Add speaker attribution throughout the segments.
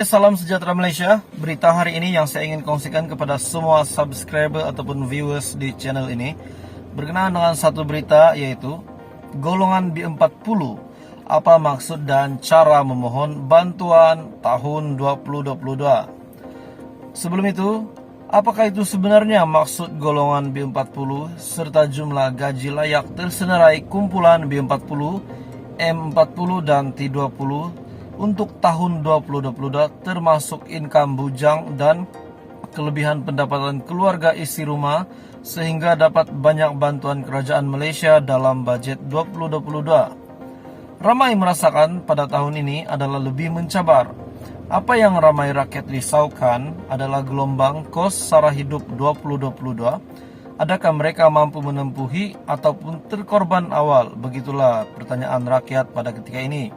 Speaker 1: Salam sejahtera Malaysia. Berita hari ini yang saya ingin kongsikan kepada semua subscriber ataupun viewers di channel ini berkenaan dengan satu berita, yaitu golongan B40. Apa maksud dan cara memohon bantuan tahun 2022? Sebelum itu, apakah itu sebenarnya maksud golongan B40 serta jumlah gaji layak tersenarai kumpulan B40, M40 dan T20 untuk tahun 2022, termasuk income bujang dan kelebihan pendapatan keluarga isi rumah, sehingga dapat banyak bantuan kerajaan Malaysia dalam bajet 2022. Ramai merasakan pada tahun ini adalah lebih mencabar. Apa yang ramai rakyat risaukan adalah gelombang kos sara hidup 2022. Adakah mereka mampu menempuhi ataupun terkorban awal? Begitulah pertanyaan rakyat pada ketika ini.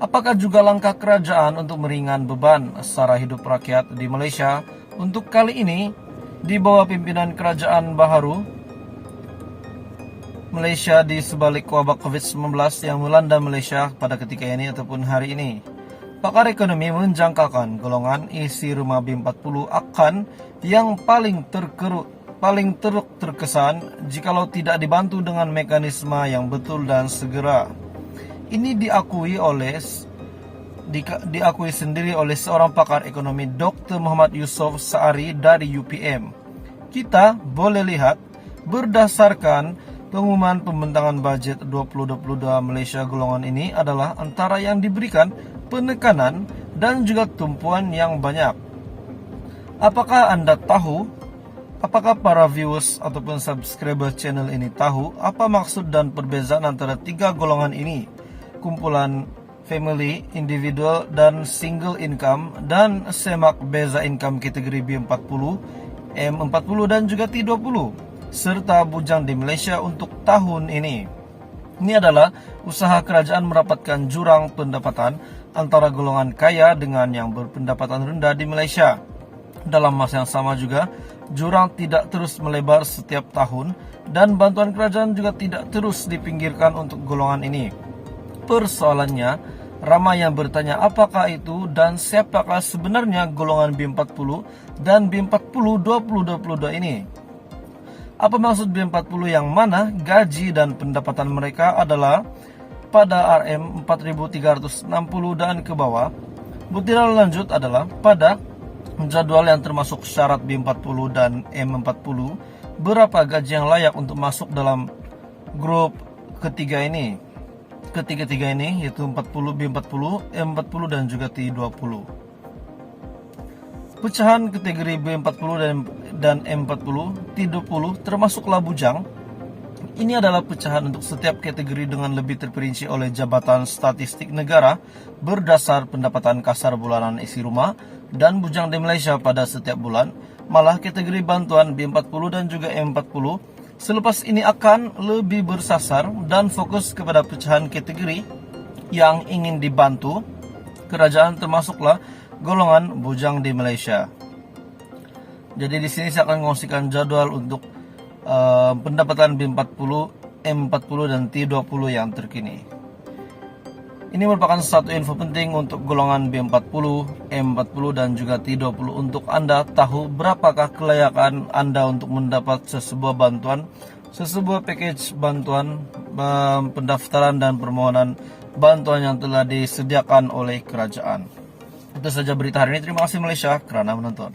Speaker 1: Apakah juga langkah kerajaan untuk meringan beban sara hidup rakyat di Malaysia untuk kali ini di bawah pimpinan kerajaan baharu Malaysia di sebalik wabak COVID-19 yang melanda Malaysia pada ketika ini ataupun hari ini? Pakar ekonomi menjangkakan golongan isi rumah B40 akan yang paling terkesan jikalau tidak dibantu dengan mekanisme yang betul dan segera. Ini diakui sendiri oleh seorang pakar ekonomi, Dr. Muhammad Yusof Saari dari UPM. Kita boleh lihat berdasarkan pengumuman pembentangan bajet 2022 Malaysia, golongan ini adalah antara yang diberikan penekanan dan juga tumpuan yang banyak. Apakah Anda tahu? Apakah para viewers ataupun subscriber channel ini tahu apa maksud dan perbezaan antara tiga golongan ini? Kumpulan family, individual, dan single income, dan semak beza income kategori B40, M40, dan juga T20, serta bujang di Malaysia untuk tahun ini. Ini adalah usaha kerajaan merapatkan jurang pendapatan antara golongan kaya dengan yang berpendapatan rendah di Malaysia. Dalam masa yang sama juga, jurang tidak terus melebar setiap tahun, dan bantuan kerajaan juga tidak terus dipinggirkan untuk golongan ini. Persoalannya, ramai yang bertanya apakah itu dan siapakah sebenarnya golongan B40 dan B40 2022 ini. Apa maksud B40 yang mana gaji dan pendapatan mereka adalah pada RM 4.360 dan ke bawah. Butiran lanjut adalah pada jadwal yang termasuk syarat B40 dan M40, berapa gaji yang layak untuk masuk dalam grup ketiga ini. Ketiga-tiga ini yaitu 40, B40, M40 dan juga T20. Pecahan kategori B40 dan M40, T20 termasuklah bujang. Ini adalah pecahan untuk setiap kategori dengan lebih terperinci oleh Jabatan Statistik Negara berdasar pendapatan kasar bulanan isi rumah dan bujang di Malaysia pada setiap bulan. Malah kategori bantuan B40 dan juga M40 selepas ini akan lebih bersasar dan fokus kepada pecahan kategori yang ingin dibantu kerajaan, termasuklah golongan bujang di Malaysia. Jadi di sini saya akan mengkongsikan jadwal untuk pendapatan B40, M40 dan T20 yang terkini. Ini merupakan satu info penting untuk golongan B40, M40 dan juga T20 untuk Anda tahu berapakah kelayakan Anda untuk mendapat sebuah bantuan, sebuah package bantuan, pendaftaran dan permohonan bantuan yang telah disediakan oleh kerajaan. Itu saja berita hari ini. Terima kasih Malaysia kerana menonton.